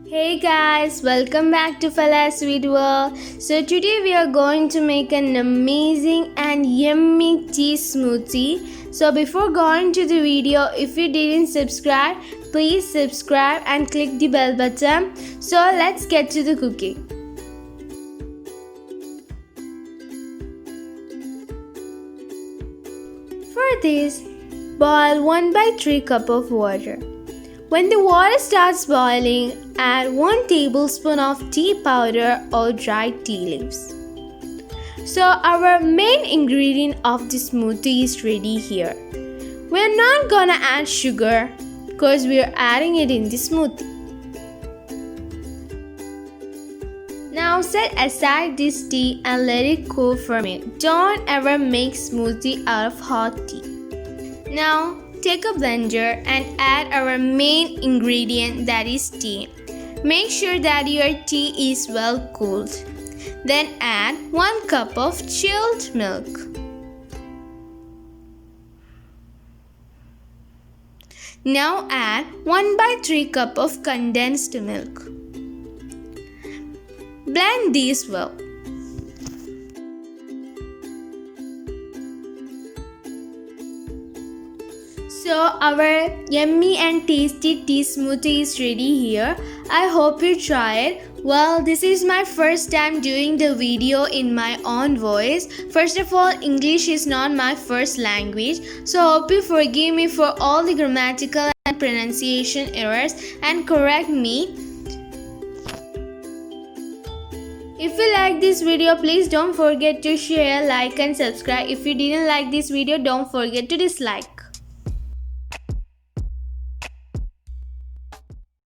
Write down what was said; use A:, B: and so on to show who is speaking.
A: Hey guys, welcome back to Falah's World. So today we are going to make an amazing and yummy tea smoothie. So before going to the video, if you didn't subscribe, please subscribe and click the bell button. So let's get to the cooking. For this, boil 1/3 cup of water. When the water starts boiling, add 1 tablespoon of tea powder or dried tea leaves. So our main ingredient of the smoothie is ready here. We're not gonna add sugar because we're adding it in the smoothie. Now set aside this tea and let it cool for a minute. Don't ever make smoothie out of hot tea. Now take a blender and add our main ingredient, that is tea. Make sure that your tea is well cooled. Then add 1 cup of chilled milk. Now add 1/3 cup of condensed milk. Blend these well. So our yummy and tasty tea smoothie is ready here. I hope you try it. Well, this is my first time doing the video in my own voice. First of all, English is not my first language. So hope you forgive me for all the grammatical and pronunciation errors and correct me. If you like this video, please don't forget to share, like and subscribe. If you didn't like this video, don't forget to dislike.